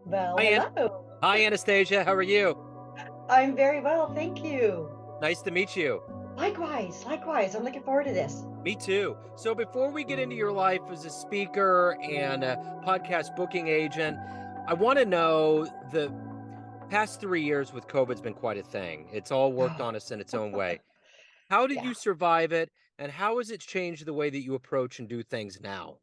Well, Hi, hello. Hi, Anastasia. How are you? I'm very well, thank you. Nice to meet you. Likewise, likewise. I'm looking forward to this. Me too. So, before we get into your life as a speaker and a podcast booking agent, I want to know the past 3 years with COVID's been quite a thing. It's all worked Oh, on us in its own way. How did yeah. you survive it, and how has it changed the way that you approach and do things now?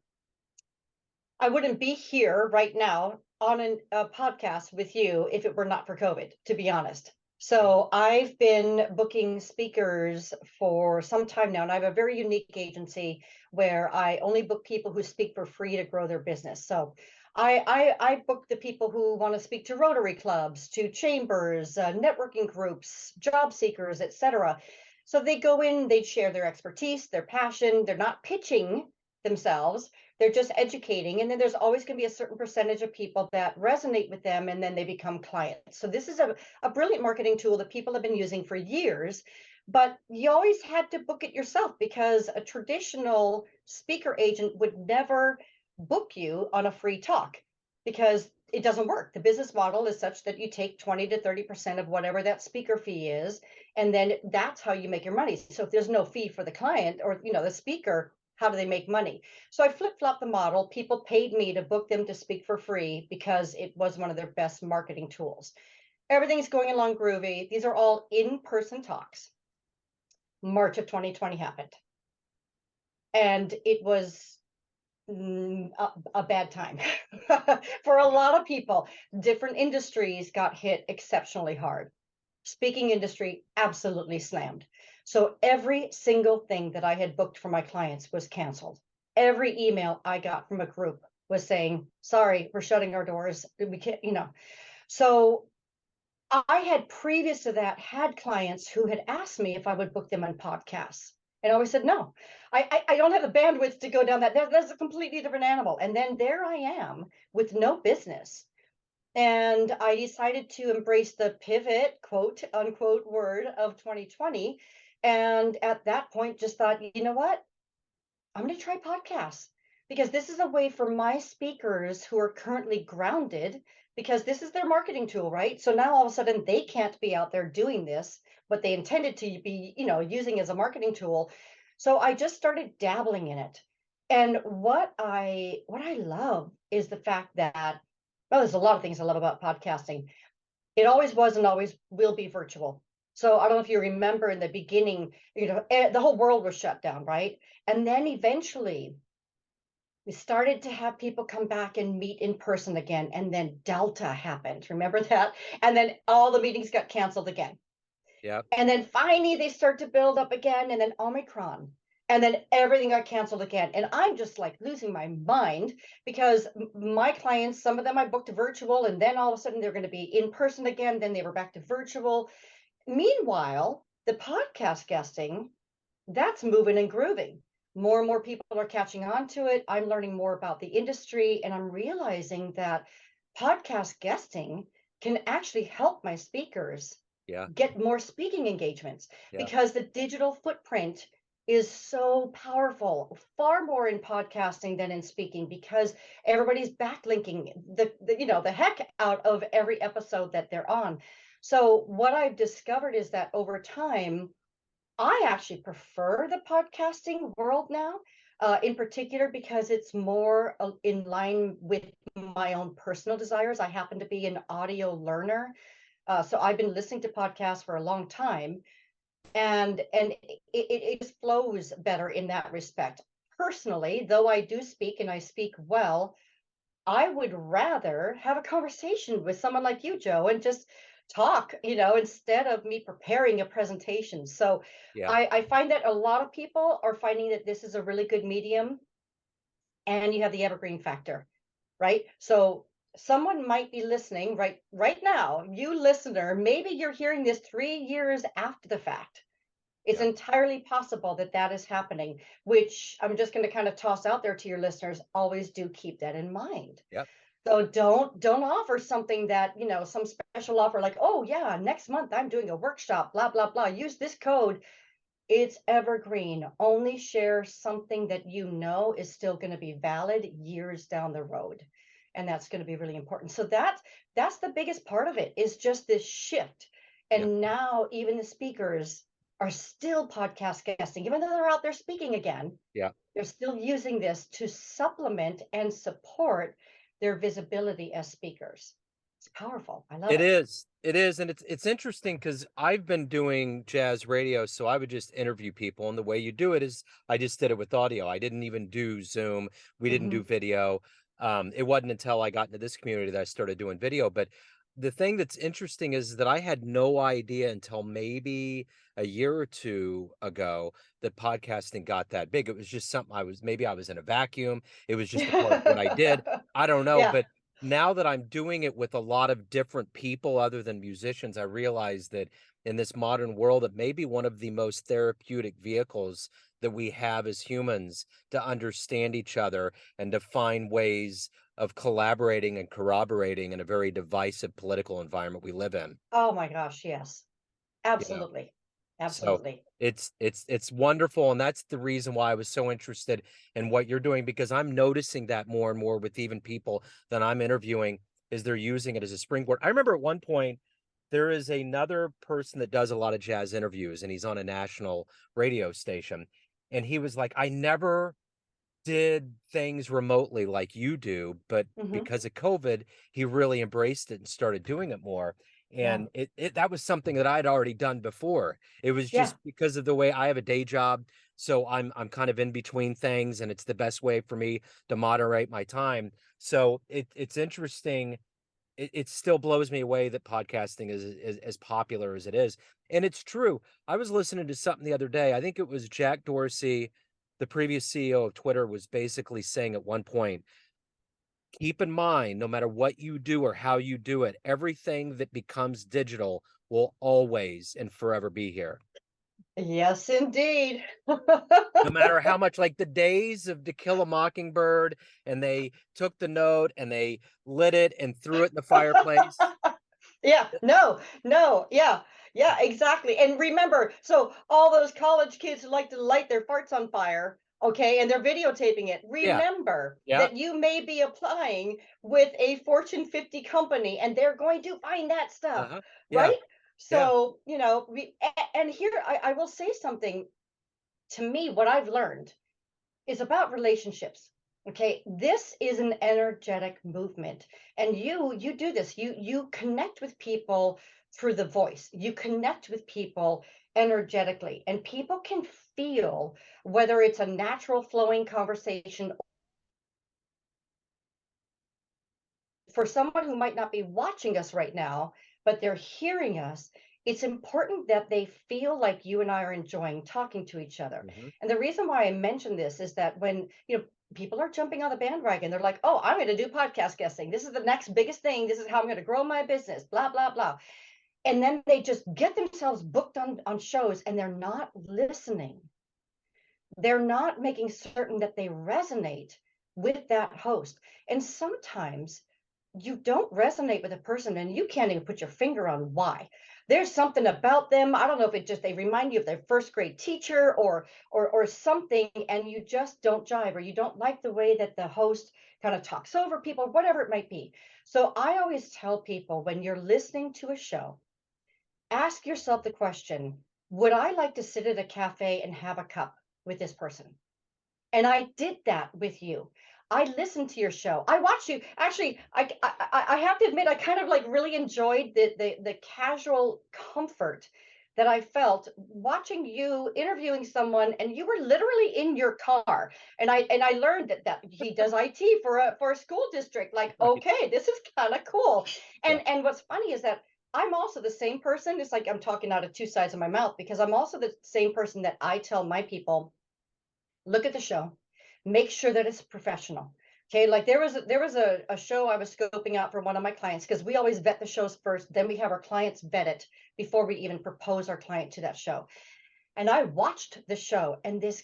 I wouldn't be here right now on a podcast with you if it were not for COVID, to be honest. So I've been booking speakers for some time now, and I have a very unique agency where I only book people who speak for free to grow their business. So I book the people who want to speak to Rotary clubs, to chambers, networking groups, job seekers, etc. So they go in, they share their expertise, their passion. They're not pitching themselves, they're just educating. And then there's always going to be a certain percentage of people that resonate with them and then they become clients. So this is a brilliant marketing tool that people have been using for years. But you always had to book it yourself because a traditional speaker agent would never book you on a free talk because it doesn't work. The business model is such that you take 20 to 30% of whatever that speaker fee is, and then that's how you make your money. So if there's no fee for the client or the speaker, how do they make money? So I flip-flopped the model. People paid me to book them to speak for free because it was one of their best marketing tools. Everything's going along groovy. These are all in-person talks. March of 2020 happened. And it was a bad time for a lot of people. Different industries got hit exceptionally hard. Speaking industry absolutely slammed. So every single thing that I had booked for my clients was canceled. Every email I got from a group was saying, sorry, we're shutting our doors. We can't. So I had previous to that had clients who had asked me if I would book them on podcasts. And I always said, no, I don't have the bandwidth to go down that's a completely different animal. And then there I am with no business. And I decided to embrace the pivot, quote unquote, word of 2020. And at that point, just thought, you know what? I'm going to try podcasts because this is a way for my speakers who are currently grounded, because this is their marketing tool, right? So now all of a sudden they can't be out there doing this, what they intended to be, using as a marketing tool. So I just started dabbling in it. And what I love is the fact that, well, there's a lot of things I love about podcasting. It always was and always will be virtual. So I don't know if you remember in the beginning, the whole world was shut down, right? And then eventually we started to have people come back and meet in person again. And then Delta happened. Remember that? And then all the meetings got canceled again. Yep. And then finally they start to build up again, and then Omicron. And then everything got canceled again. And I'm just like losing my mind because my clients, some of them I booked virtual, and then all of a sudden they're going to be in person again. Then they were back to virtual. Meanwhile, the podcast guesting, that's moving and grooving. More and more people are catching on to it. I'm learning more about the industry, and I'm realizing that podcast guesting can actually help my speakers Yeah. get more speaking engagements Yeah. because the digital footprint is so powerful, far more in podcasting than in speaking, because everybody's backlinking the heck out of every episode that they're on. So what I've discovered is that over time, I actually prefer the podcasting world now, in particular because it's more in line with my own personal desires. I happen to be an audio learner, so I've been listening to podcasts for a long time, and it just flows better in that respect. Personally, though I do speak and I speak well, I would rather have a conversation with someone like you, Joe, and just talk, instead of me preparing a presentation. So Yeah. I find that a lot of people are finding that this is a really good medium, and you have the evergreen factor, right? So someone might be listening right now, you listener, maybe you're hearing this 3 years after the fact. It's Yeah. entirely possible that that is happening, which I'm just going to kind of toss out there to your listeners. Always do keep that in mind. Yep. So don't offer something that, some special offer like, oh yeah, next month I'm doing a workshop, blah, blah, blah. Use this code. It's evergreen. Only share something that is still going to be valid years down the road. and that's going to be really important. So that's the biggest part of it, is just this shift. Yeah. And now even the speakers are still podcast guesting, even though they're out there speaking again. Yeah. They're still using this to supplement and support their visibility as speakers. It's powerful. I love It it. is. It is, and it's interesting because I've been doing jazz radio, so I would just interview people, and the way you do it is I just did it with audio. I didn't even do Zoom. We didn't do Hmm. video. It wasn't until I got into this community that I started doing video. But the thing that's interesting is that I had no idea until maybe a year or two ago that podcasting got that big. It was just something maybe I was in a vacuum. It was just a part of what I did. I don't know, Yeah. but now that I'm doing it with a lot of different people other than musicians, I realize that in this modern world, it may be one of the most therapeutic vehicles that we have as humans to understand each other and to find ways of collaborating and corroborating in a very divisive political environment we live in. Oh my gosh, yes. You know, Absolutely. so Absolutely. it's wonderful, and that's the reason why I was so interested in what you're doing, because I'm noticing that more and more with even people that I'm interviewing, is they're using it as a springboard. I remember at one point there is another person that does a lot of jazz interviews, and he's on a national radio station, and he was like, I never did things remotely like you do, but Hmm. because of COVID, he really embraced it and started doing it more. Yeah. And it that was something that I'd already done before. It was Yeah. just because of the way I have a day job, so I'm kind of in between things, and it's the best way for me to moderate my time. So it's interesting. It still blows me away that podcasting is as popular as it is. And it's true. I was listening to something the other day. I think it was Jack Dorsey, the previous CEO of Twitter, was basically saying at one point, keep in mind, no matter what you do or how you do it, everything that becomes digital will always and forever be here. Yes, indeed. No matter how much, like the days of To Kill a Mockingbird, and they took the note and they lit it and threw it in the fireplace. Yeah, no, no, yeah, yeah, exactly. And remember, so all those college kids who like to light their farts on fire, okay, and they're videotaping it, Yeah. remember Yeah. that you may be applying with a Fortune 50 company and they're going to find that stuff, Uh-huh. Yeah. right? Yeah. So, and here I will say something. To me, what I've learned is about relationships. Okay, this is an energetic movement, and you do this. You connect with people through the voice. You connect with people energetically, and people can feel whether it's a natural flowing conversation. For someone who might not be watching us right now, but they're hearing us, it's important that they feel like you and I are enjoying talking to each other. Mhm. And the reason why I mention this is that when, people are jumping on the bandwagon, they're like, oh, I'm going to do podcast guesting. This is the next biggest thing. This is how I'm going to grow my business, blah, blah, blah. And then they just get themselves booked on shows and they're not listening. They're not making certain that they resonate with that host. And sometimes you don't resonate with a person and you can't even put your finger on why. There's something about them. I don't know if it just they remind you of their first grade teacher or something, and you just don't jive, or you don't like the way that the host kind of talks over people, whatever it might be. So I always tell people, when you're listening to a show, ask yourself the question, would I like to sit at a cafe and have a cup with this person? And I did that with you. I listened to your show. I watched you. Actually, I have to admit, I kind of like really enjoyed the casual comfort that I felt watching you interviewing someone, and you were literally in your car. And I learned that he does IT for a school district. Like, Right. okay, this is kind of cool. Yeah. And what's funny is that I'm also the same person. It's like I'm talking out of two sides of my mouth, because I'm also the same person that I tell my people, look at the show, make sure that it's professional. Okay, like there was a show I was scoping out for one of my clients, because we always vet the shows first, then we have our clients vet it before we even propose our client to that show. And I watched the show, and this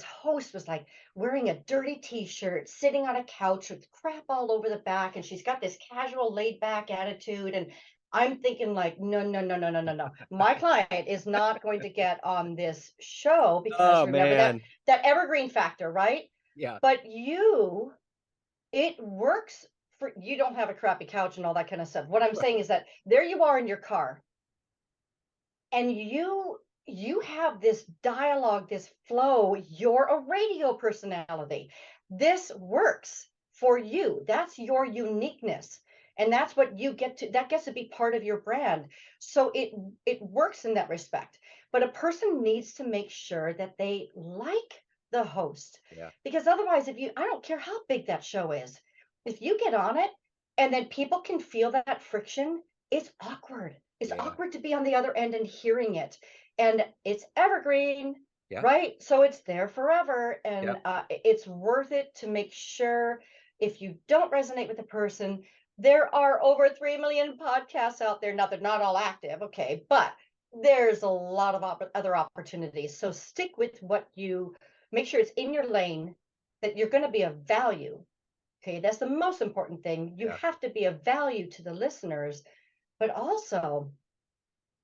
host was like wearing a dirty t-shirt, sitting on a couch with crap all over the back, and she's got this casual, laid back attitude. And I'm thinking like, no, no, no, no, no, no, no. My client is not going to get on this show, because Oh remember that man. that evergreen factor, right? Yeah. But it works you don't have a crappy couch and all that kind of stuff. What I'm saying is that there you are in your car, and you have this dialogue, this flow. You're a radio personality. This works for you. That's your uniqueness, and that's what you get to, that gets to be part of your brand. So it works in that respect. But a person needs to make sure that they like the host, Yeah. because otherwise, if you, I don't care how big that show is, if you get on it and then people can feel that friction, it's awkward. It's Yeah. awkward to be on the other end and hearing it. And it's evergreen, Yeah. right? So it's there forever. Yeah. And it's worth it to make sure, if you don't resonate with the person, there are over 3 million podcasts out there. Now, they're not all active, okay, but there's a lot of other opportunities. So stick with what you, make sure it's in your lane, that you're going to be of value. Okay, that's the most important thing. You Yeah. have to be of value to the listeners, but also,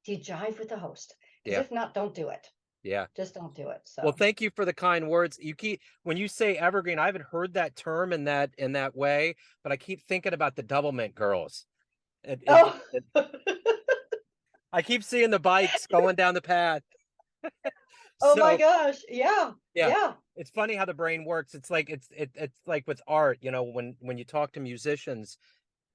do you jive with the host? Because Yeah. if not, don't do it. Yeah. Just don't do it. Well, So, thank you for the kind words. You keep, when you say evergreen, I haven't heard that term in that way, but I keep thinking about the Doublemint girls. oh, I keep seeing the bikes going down the path. oh my So gosh. Yeah. yeah, Yeah. it's funny how the brain works. It's like it's like with art, when you talk to musicians,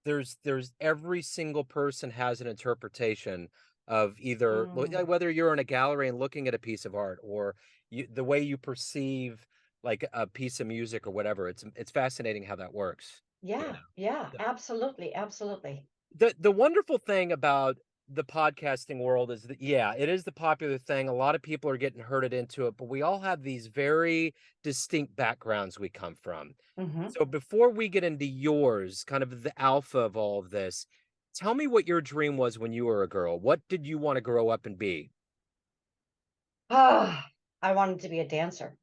there's every single person has an interpretation of either Mm, whether you're in a gallery and looking at a piece of art, or the way you perceive like a piece of music or whatever. It's fascinating how that works. You yeah. Yeah. know. Absolutely. Absolutely. The wonderful thing about the podcasting world is that, yeah, it is the popular thing. A lot of people are getting herded into it, but we all have these very distinct backgrounds we come from. Hmm. So before we get into yours, kind of the alpha of all of this, tell me what your dream was when you were a girl. What did you want to grow up and be? Ah, I wanted to be a dancer.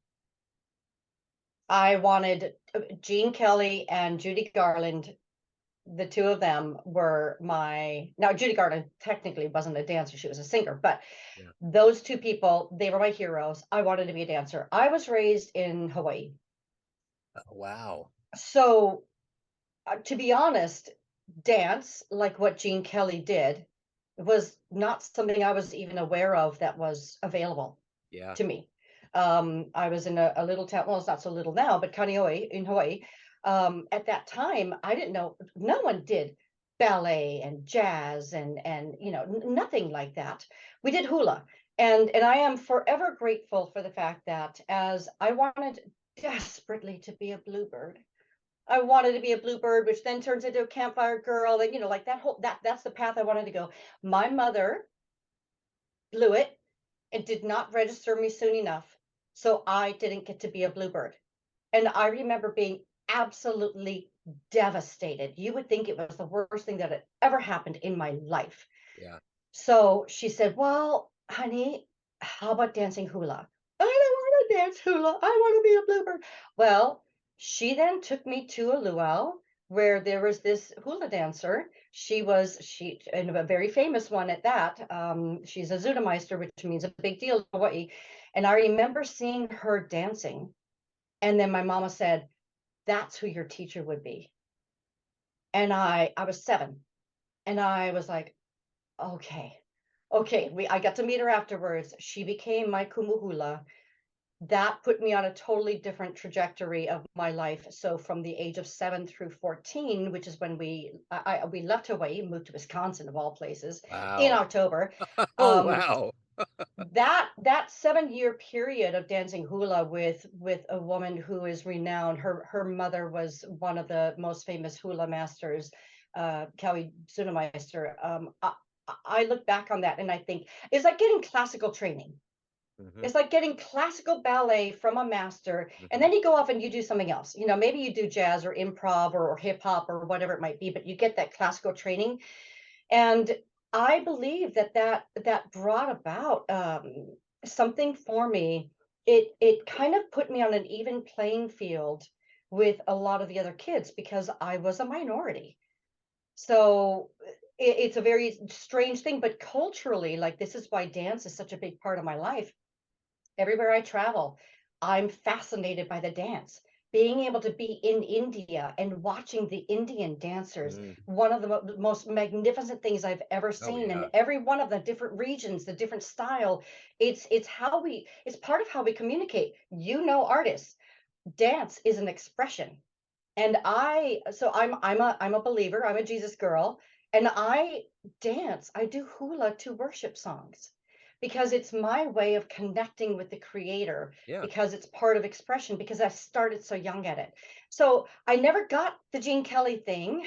I wanted Gene Kelly and Judy Garland. The two of them were my, now Judy Garland technically wasn't a dancer, she was a singer, but Yeah. those two people, they were my heroes. I wanted to be a dancer. I was raised in Hawaii. Oh, wow. So to be honest, dance, like what Gene Kelly did, was not something I was even aware of that was available Yeah. to me. I was in a little town, well, it's not so little now, but Kaneohe in Hawaii. At that time, I didn't know, no one did ballet and jazz and nothing like that. We did hula. And I am forever grateful for the fact that, as I wanted desperately to be a bluebird, I wanted to be a bluebird, which then turns into a campfire girl, and like that whole, that's the path I wanted to go. My mother blew it and did not register me soon enough, so I didn't get to be a bluebird. And I remember being absolutely devastated. You would think it was the worst thing that had ever happened in my life. Yeah. So she said, "Well, honey, how about dancing hula?" "I don't want to dance hula. I want to be a bluebird." Well, she then took me to a luau where there was this hula dancer. She and a very famous one at that. She's a Zudemeister, which means a big deal in Hawaii. And I remember seeing her dancing. And then my mama said, "That's who your teacher would be." And I was 7, and I was like, "Okay." Okay, I got to meet her afterwards. She became my kumuhula. That put me on a totally different trajectory of my life. So from the age of 7 through 14, which is when we left Hawaii, moved to Wisconsin of all places in Wow. October. Oh, Um, wow. that 7-year period of dancing hula with a woman who is renowned. Her mother was one of the most famous hula masters, Kawi Tsunemeister. I look back on that and I think it's like getting classical training. Hmm. It's like getting classical ballet from a master, and Hmm. then you go off and you do something else. Maybe you do jazz or improv or hip hop or whatever it might be, but you get that classical training. And I believe that brought about something for me. It kind of put me on an even playing field with a lot of the other kids because I was a minority. So it's a very strange thing, but culturally, like, this is why dance is such a big part of my life. Everywhere I travel, I'm fascinated by the dance. being able to be in India and watching the Indian dancers, Mm. one of the most magnificent things I've ever Oh seen. And yeah. every one of the different regions, the different style, it's part of how we communicate. Artists, dance is an expression. And I'm a believer, I'm a Jesus girl, and I do hula to worship songs because it's my way of connecting with the creator, Yeah. because it's part of expression, because I started so young at it. So I never got the Gene Kelly thing.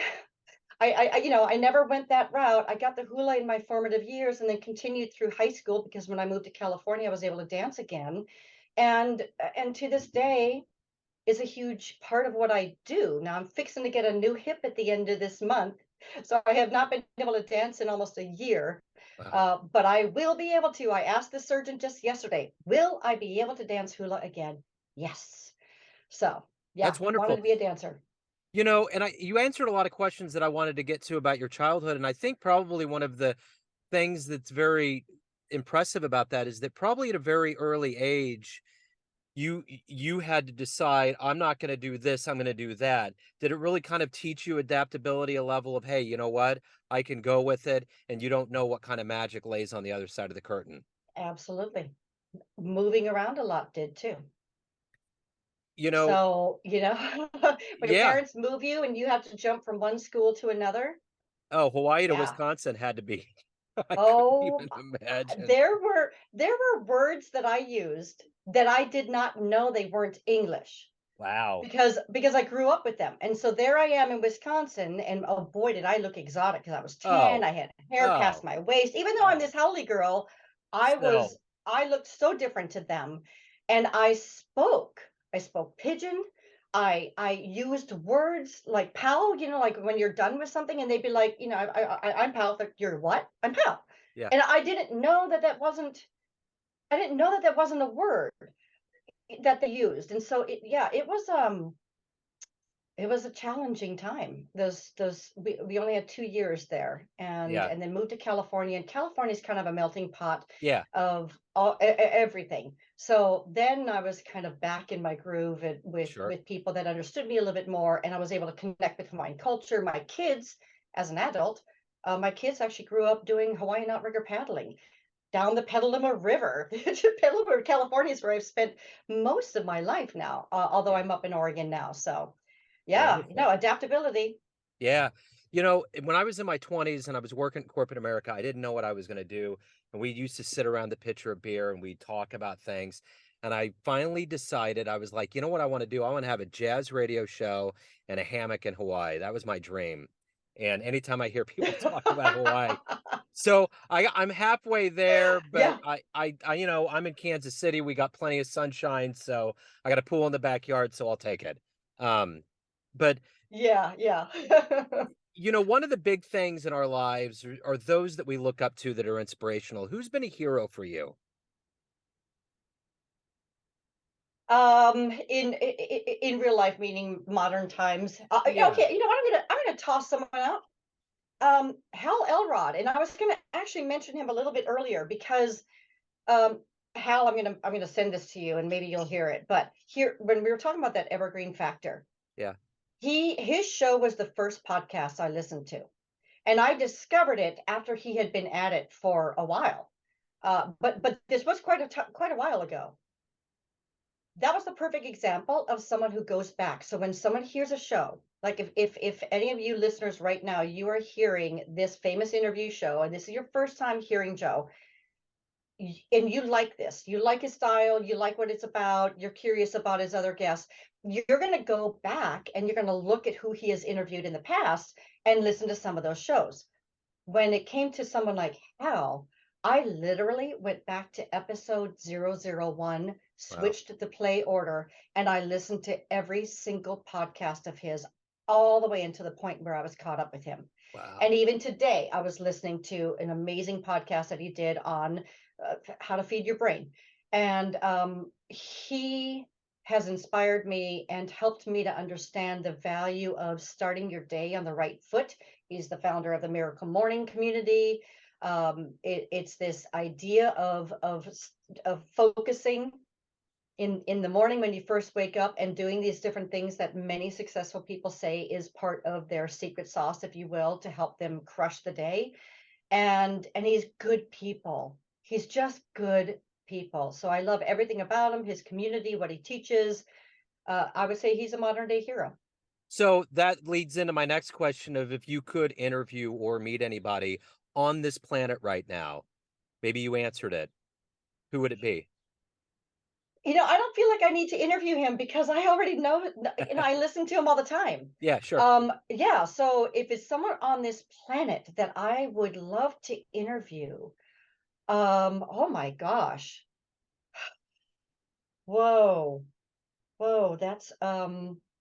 I never went that route. I got the hula in my formative years and then continued through high school because when I moved to California, I was able to dance again. And to this day, is a huge part of what I do. Now I'm fixing to get a new hip at the end of this month. So I have not been able to dance in almost a year. Wow. But I will be able to. I asked the surgeon just yesterday, will I be able to dance hula again? Yes. So yeah, That's wanted wonderful. to be a dancer. And you answered a lot of questions that I wanted to get to about your childhood. And I think probably one of the things that's very impressive about that is that probably at a very early age, you had to decide, I'm not going to do this, I'm going to do that. Did it really kind of teach you adaptability, a level of, hey, you know what? I can go with it, and you don't know what kind of magic lays on the other side of the curtain. Absolutely. Moving around a lot did too. You know, So, when your yeah. parents move you and you have to jump from one school to another, Oh, Hawaii to yeah. Wisconsin had to be. I couldn't Oh, even imagine. there were words that I used that I did not know they weren't English Wow. because I grew up with them. And so there I am in Wisconsin, and oh boy, did I look exotic because I was tan, Oh, I had hair past oh, my waist. Even though I'm oh. this Howley girl, Still, I looked so different to them. And I spoke pidgin. I used words like pal, like when you're done with something and they'd be like, I'm pal. Like, you're what? I'm pal. yeah, And I didn't know that that wasn't a word that they used. And so yeah, it was a challenging time. We only had 2 years there, and yeah, and then moved to California. And California is kind of a melting pot yeah. of everything. So then I was kind of back in my groove with Sure. people that understood me a little bit more, and I was able to connect with Hawaiian culture. My kids, as an adult, my kids actually grew up doing Hawaiian outrigger paddling down the Petaluma River. Petaluma, California is where I've spent most of my life now, although Yeah. I'm up in Oregon now. So, yeah, Wonderful. adaptability. Yeah. When I was in my 20s and I was working in corporate America, I didn't know what I was going to do. And we used to sit around the pitcher of beer and we'd talk about things. And I finally decided, I was like, you know what I want to do? I want to have a jazz radio show and a hammock in Hawaii. That was my dream. And anytime I hear people talk about Hawaii, so I'm halfway there, but Yeah, I'm in Kansas City. We got plenty of sunshine, so I got a pool in the backyard, so I'll take it. But yeah, yeah. one of the big things in our lives are those that we look up to that are inspirational. Who's been a hero for you? In real life, meaning modern times. Yeah, Okay, you know what? I'm gonna toss someone out. Hal Elrod, and I was gonna actually mention him a little bit earlier because Um, Hal, I'm gonna send this to you and maybe you'll hear it. But here, when we were talking about that evergreen factor, yeah. his show was the first podcast I listened to, and I discovered it after he had been at it for a while. But this was quite a while ago. That was the perfect example of someone who goes back. So when someone hears a show, like if any of you listeners right now, you are hearing this famous interview show, and this is your first time hearing Joe, and you like this, you like his style, you like what it's about, you're curious about his other guests, you're going to go back and you're going to look at who he has interviewed in the past and listen to some of those shows. When it came to someone like Hal, I literally went back to episode 001, Wow, switched the play order, and I listened to every single podcast of his all the way into the point where I was caught up with him. And wow, even today, I was listening to an amazing podcast that he did on how to feed your brain. And he has inspired me and helped me to understand the value of starting your day on the right foot. He's the founder of the Miracle Morning community. It's this idea of focusing in the morning when you first wake up, and doing these different things that many successful people say is part of their secret sauce, if you will, to help them crush the day. And he's good people. He's just good people. So I love everything about him, his community, what he teaches. I would say he's a modern day hero. So that leads into my next question of if you could interview or meet anybody on this planet right now, maybe you answered it. Who would it be? I don't feel like I need to interview him because I already know, I listen to him all the time. Yeah, sure. Yeah, so if it's someone on this planet that I would love to interview, oh my gosh. Whoa. Whoa, that's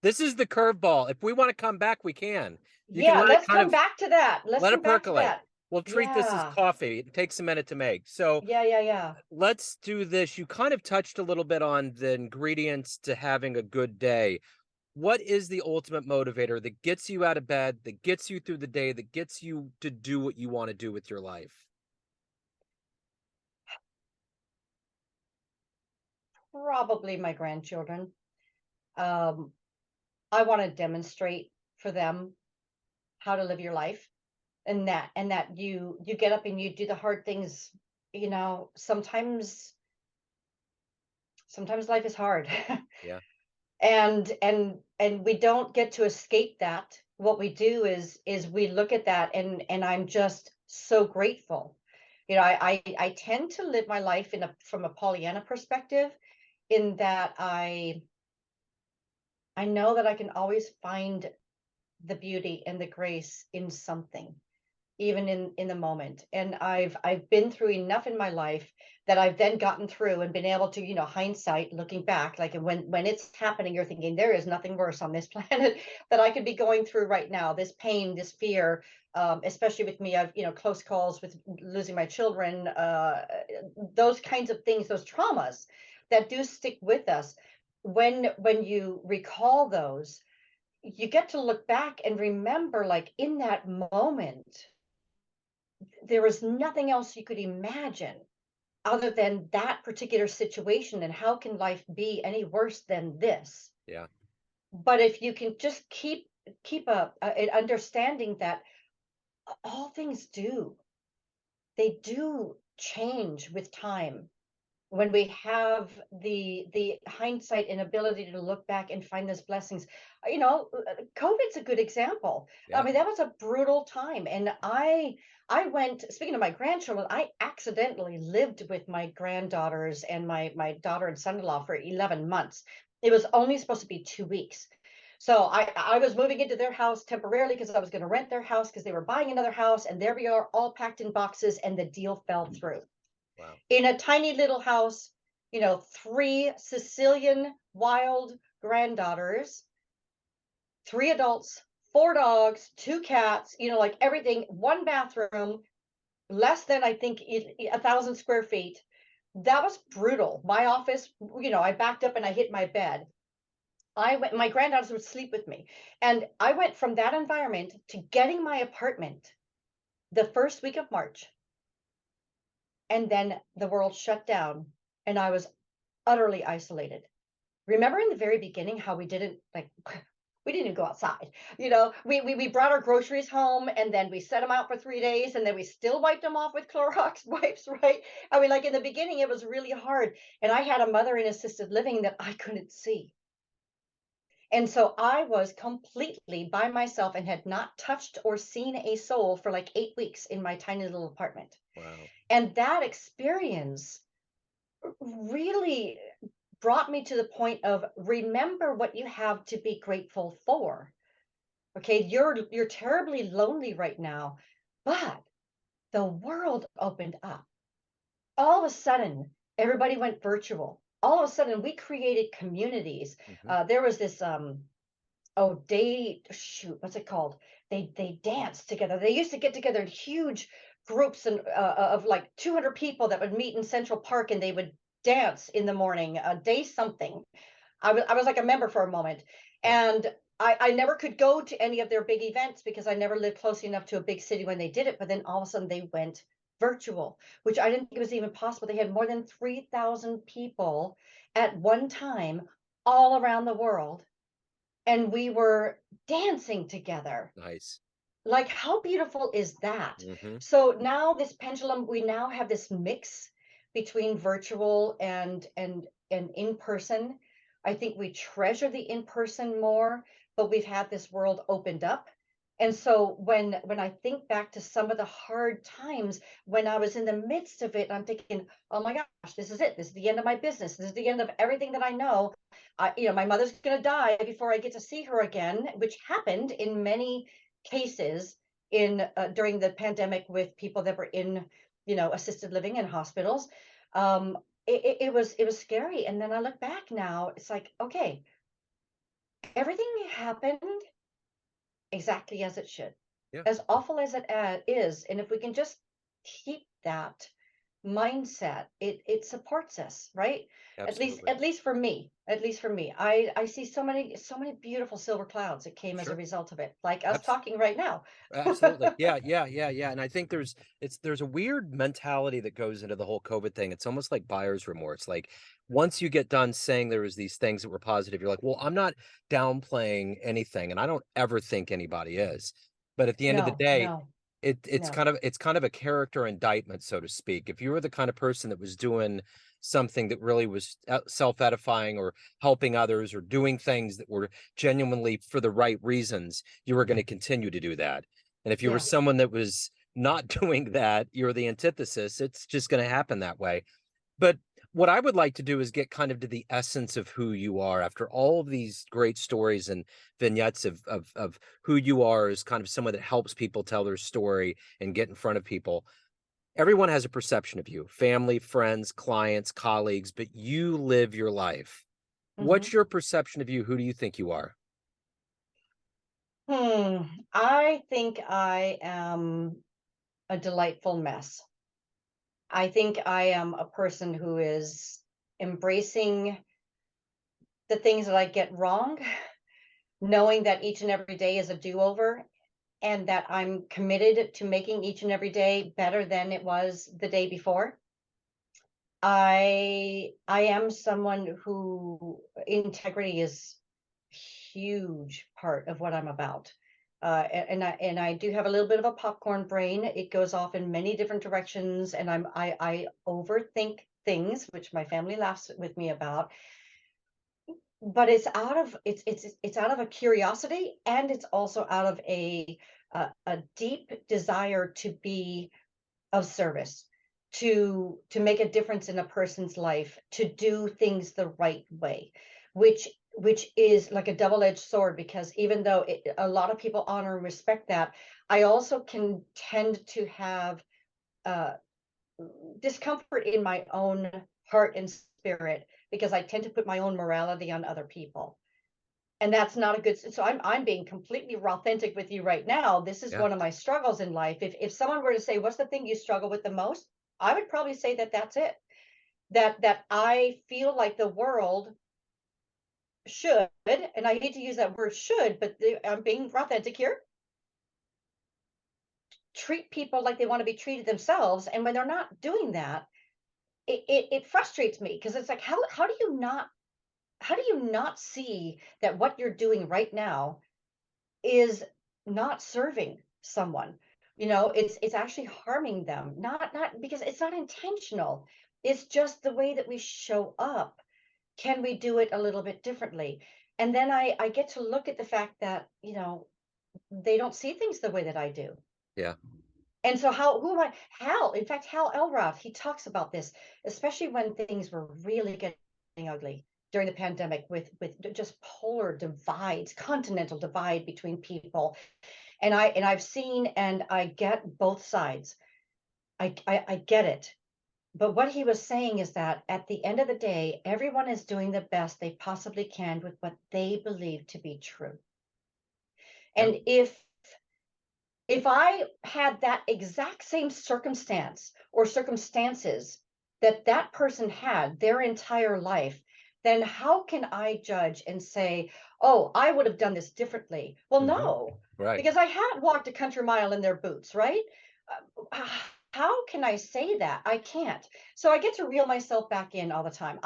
This is the curveball. If we want to come back, we can. You can yeah, let it let's kind come of back to that. Let's let come it back to percolate. that. We'll treat this as Yeah. coffee. It takes a minute to make. So Yeah, yeah, yeah. let's do this. You kind of touched a little bit on the ingredients to having a good day. What is the ultimate motivator that gets you out of bed, that gets you through the day, that gets you to do what you want to do with your life? Probably my grandchildren. Um, I want to demonstrate for them how to live your life, and that you get up and you do the hard things. Sometimes life is hard. Yeah. And we don't get to escape that. What we do is we look at that, and I'm just so grateful. I tend to live my life from a Pollyanna perspective, in that I know that I can always find the beauty and the grace in something, even in the moment. And I've been through enough in my life that I've then gotten through and been able to, hindsight, looking back, like, and when it's happening, you're thinking there is nothing worse on this planet that I could be going through right now. This pain, this fear, especially with me, I've, close calls with losing my children, those kinds of things, those traumas that do stick with us. When you recall those, you get to look back and remember, like, in that moment there was nothing else you could imagine other than that particular situation, and how can life be any worse than this? Yeah. But if you can just keep an understanding that all things they do change with time, when we have the hindsight and ability to look back and find those blessings. COVID's a good example. I Yeah. mean, that was a brutal time, and I went, speaking of my grandchildren, I accidentally lived with my granddaughters and my daughter and son-in-law for 11 months. It was only supposed to be 2 weeks. So I was moving into their house temporarily because I was going to rent their house because they were buying another house, and there we are, all packed in boxes, and the deal fell through Wow. in a tiny little house. Three Sicilian wild granddaughters, three adults, four dogs, two cats, like everything, one bathroom, less than, I think, 1,000 square feet. That was brutal. My office, I backed up and I hit my bed. My granddaughters would sleep with me. And I went from that environment to getting my apartment the first week of March. And then the world shut down and I was utterly isolated. Remember in the very beginning how we didn't, like, we didn't even go outside. We brought our groceries home, and then we set them out for 3 days, and then we still wiped them off with Clorox wipes, right? I mean, like, in the beginning, it was really hard. And I had a mother in assisted living that I couldn't see. And so I was completely by myself and had not touched or seen a soul for like 8 weeks in my tiny little apartment. Wow. And that experience really brought me to the point of, remember what you have to be grateful for. Okay, you're terribly lonely right now, but the world opened up. All of a sudden, everybody went virtual. All of a sudden, we created communities. Hmm. There was this oh, day shoot, what's it called? They danced together. They used to get together in huge groups, and of like 200 people that would meet in Central Park, and they would dance in the morning. Day something. I was like a member for a moment, Yeah. and I never could go to any of their big events because I never lived close enough to a big city when they did it. But then all of a sudden they went virtual, which I didn't think was even possible. They had more than 3,000 people at one time all around the world, and we were dancing together. Nice. Like, how beautiful is that? Hmm. So now this pendulum, we now have this mix between virtual and in person. I think we treasure the in person more, but we've had this world opened up. And so when I think back to some of the hard times when I was in the midst of it, I'm thinking, oh my gosh, this is it. This is the end of my business. This is the end of everything that I know. My mother's going to die before I get to see her again, which happened in many cases in during the pandemic with people that were in assisted living in hospitals. It was scary, and then I look back now, it's like, okay, everything happened exactly as it should, Yeah, as awful as it is, and if we can just keep that mindset, it supports us, right? at least absolutely. at least for me at least for me I see so many beautiful silver clouds that came as a Sure. result of it, like us talking right now. Absolutely. Yeah, yeah, yeah, yeah. And I think there's a weird mentality that goes into the whole COVID thing. It's almost like buyer's remorse. Like once you get done saying there was these things that were positive, you're like, well, I'm not downplaying anything, and I don't ever think anybody is. But at the end of the No, day, no, it's no. kind of a character indictment, so to speak. If you were the kind of person that was doing something that really was self-edifying or helping others or doing things that were genuinely for the right reasons, you were going to continue to do that. And if you were Yeah. someone that was not doing that, you're the antithesis. It's just going to happen that way. But what I would like to do is get kind of to the essence of who you are after all of these great stories and vignettes of who you are as kind of someone that helps people tell their story and get in front of people. Everyone has a perception of you, family, friends, clients, colleagues, but you live your life. What's Hmm. your perception of you? Who do you think you are? I think I am a delightful mess. I think I am a person who is embracing the things that I get wrong, knowing that each and every day is a do-over, and that I'm committed to making each and every day better than it was the day before. I am someone who integrity is huge part of what I'm about. And I do have a little bit of a popcorn brain. It goes off in many different directions, and I overthink things, which my family laughs with me about. But it's out of a curiosity, and it's also out of a deep desire to be of service, to make a difference in a person's life, to do things the right way, which is like a double-edged sword, because even though a lot of people honor and respect that, I also can tend to have uh, discomfort in my own heart and spirit, because I tend to put my own morality on other people, and that's not a good. So I'm being completely authentic with you right now. This is Yeah. one of my struggles in life. If someone were to say, what's the thing you struggle with the most, I would probably say that that's it. That I feel like the world should, and I hate to use that word should, but I'm being authentic here, treat people like they want to be treated themselves, and when they're not doing that, it frustrates me, because it's like, how do you not see that what you're doing right now is not serving someone? It's actually harming them, not because it's not intentional. It's just the way that we show up. Can we do it a little bit differently? And then I get to look at the fact that they don't see things the way that I do. Yeah. And so how who am I? Hal, in fact, Hal Elroth, he talks about this, especially when things were really getting ugly during the pandemic, with just polar divides, continental divide between people. And I've seen, and I get both sides. I get it. But what he was saying is that at the end of the day, everyone is doing the best they possibly can with what they believe to be true. Yeah. And if I had that exact same circumstance or circumstances that that person had their entire life, then how can I judge and say, oh, I would have done this differently? Well, Hmm. no, Right. because I had walked a country mile in their boots, right? how can I say that? I can't. So I get to reel myself back in all the time.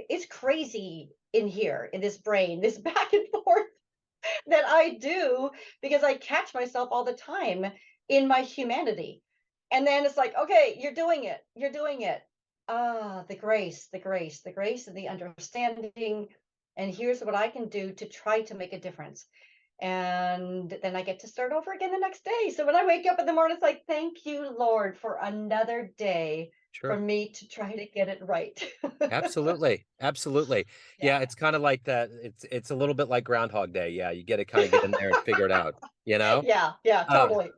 It's crazy in here, in this brain, this back and forth that I do because I catch myself all the time in my humanity. And then it's like, okay, you're doing it. You're doing it. Ah, the grace, the grace, the grace and the understanding. And here's what I can do to try to make a difference. And then I get to start over again the next day. So when I wake up in the morning, it's like, thank you, Lord, for another day for Sure. me to try to get it right. Absolutely. Absolutely. Yeah, Yeah. it's kind of like that. It's a little bit like Groundhog Day. Yeah, you get to kind of get in there and figure it out, you know? Yeah, yeah, Uh, totally.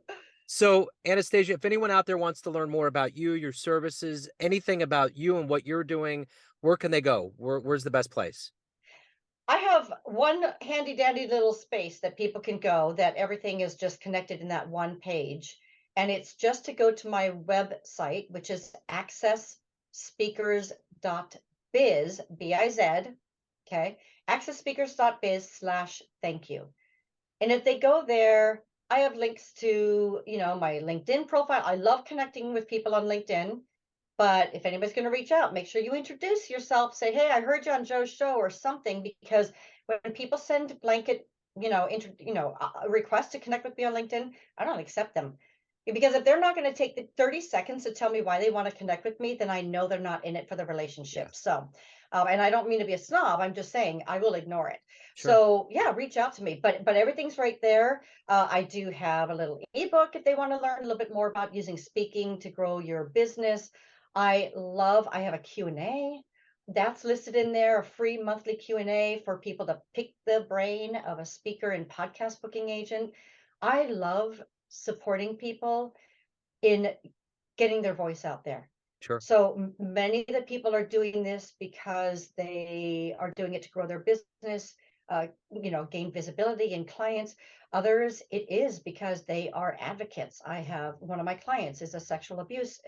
so Anastasia, if anyone out there wants to learn more about you, your services, anything about you and what you're doing, where can they go? Where's the best place? I have one handy dandy little space that people can go that everything is just connected in that one page. And it's just to go to my website, which is accessspeakers.biz, B-I-Z, okay? Accessspeakers.biz/thank you. And if they go there, I have links to, my LinkedIn profile. I love connecting with people on LinkedIn. But if anybody's going to reach out, make sure you introduce yourself. Say, "Hey, I heard you on Joe's show," or something. Because when people send blanket, requests to connect with me on LinkedIn, I don't accept them. Because if they're not going to take the 30 seconds to tell me why they want to connect with me, then I know they're not in it for the relationship. Yes. So, and I don't mean to be a snob. I'm just saying I will ignore it. Sure. So yeah, reach out to me. But everything's right there. I do have a little ebook if they want to learn a little bit more about using speaking to grow your business. I have a Q&A that's listed in there, a free monthly Q&A for people to pick the brain of a speaker and podcast booking agent. I love supporting people in getting their voice out there. Sure. So many of the people are doing this because they are doing it to grow their business, gain visibility in clients. Others, it is because they are advocates. I have one of my clients is a sexual abuse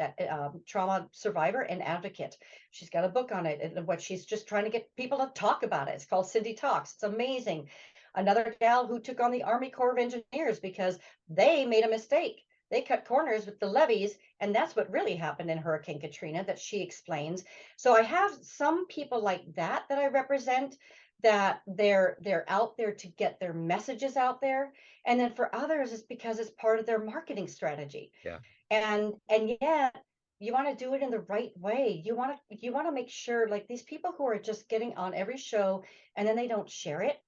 trauma survivor and advocate. She's got a book on it, and what she's just trying to get people to talk about it. It's called Cindy Talks. It's amazing. Another gal who took on the Army Corps of Engineers because they made a mistake. They cut corners with the levees, and that's what really happened in Hurricane Katrina that she explains. So I have some people like that I represent, that they're out there to get their messages out there. And then for others, it's because it's part of their marketing strategy. Yeah. And yet you want to do it in the right way. You want to make sure, like, these people who are just getting on every show and then they don't share it,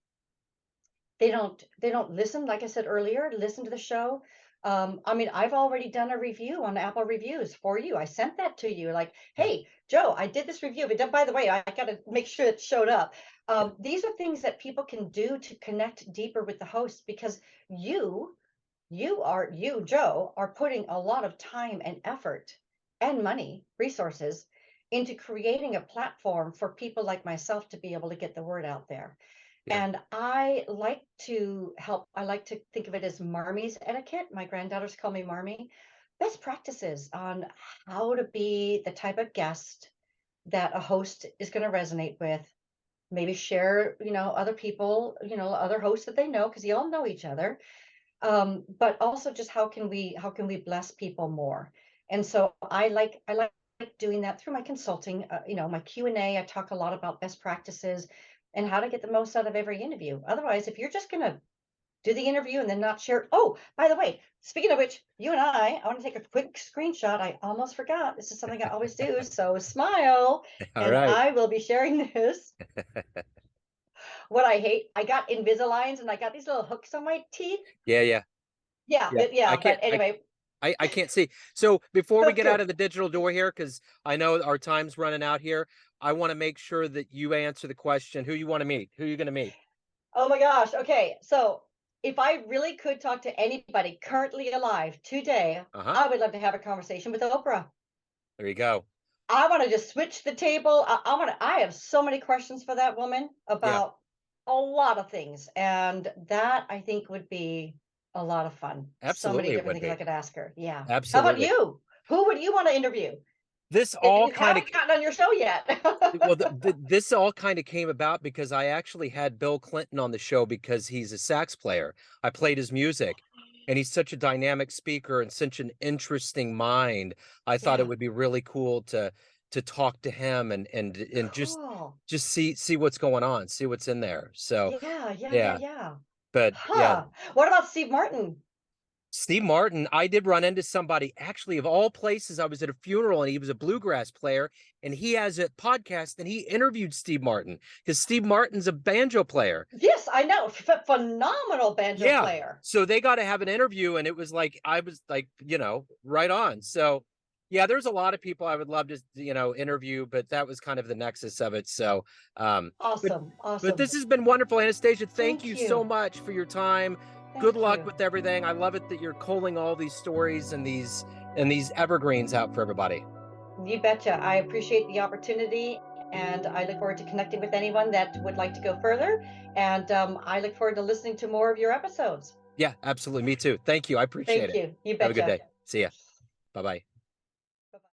they don't listen, like I said earlier, listen to the show. I mean, I've already done a review on Apple Reviews for you. I sent that to you, like, Yeah. "Hey, Joe, I did this review, but by the way, I got to make sure it showed up." Yeah. These are things that people can do to connect deeper with the host, because you you, Joe, are putting a lot of time and effort and money, resources, into creating a platform for people like myself to be able to get the word out there. Yeah. And I like to help. I like to think of it as Marmy's etiquette. My granddaughters call me Marmy. Best practices on how to be the type of guest that a host is going to resonate with. Maybe share, other people, other hosts that they know, because you all know each other. But also just how can we bless people more. And so I like doing that through my consulting, my Q&A. I talk a lot about best practices and how to get the most out of every interview. Otherwise, if you're just going to do the interview and then not share. Oh, by the way, speaking of which, you and I want to take a quick screenshot. I almost forgot, this is something I always do, so smile. All And right. I will be sharing this. What I hate, I got Invisaligns and I got these little hooks on my teeth. Yeah. Yeah. Yeah, Yeah. but yeah, I but can't. anyway. I can't see. So before we That's get out good. of the digital door here, because I know our time's running out here, I want to make sure that you answer the question: who you want to meet, who you going to meet. Oh my gosh. Okay. So if I really could talk to anybody currently alive today, Uh huh. I would love to have a conversation with Oprah. There you go. I want to just switch the table. I have so many questions for that woman Yeah. about a lot of things. And that, I think, would be a lot of fun. So many Absolutely, it different would things I be. could ask her. Yeah. How about Absolutely. you? Who would you want to interview This if all you kind of haven't gotten on your show yet? well, this all kind of came about because I actually had Bill Clinton on the show because he's a sax player. I played his music. and he's such a dynamic speaker and such an interesting mind. I thought it Yeah. would be really cool to talk to him and Cool. just see what's going on, see what's in there. So Yeah, yeah, yeah, yeah, yeah. but yeah, Huh. What about Steve Martin? Steve Martin, I did run into somebody, actually, of all places. I was at a funeral and he was a bluegrass player and he has a podcast and he interviewed Steve Martin because Steve Martin's a banjo player. Yes, I know. Phenomenal banjo Yeah. player. So they got to have an interview and it was like, I was like, right on. So yeah, there's a lot of people I would love to, interview, but that was kind of the nexus of it. So, but, Awesome. but Awesome. this has been wonderful, Anastasia. Thank Thank you so you. much for your time. Good Thank luck you. with everything. I love it that you're culling all these stories and these evergreens out for everybody. You betcha. I appreciate the opportunity and I look forward to connecting with anyone that would like to go further. And I look forward to listening to more of your episodes. Yeah, absolutely. Me too. Thank you. I appreciate Thank it. you. You Have a good betcha. day. See ya. Bye bye.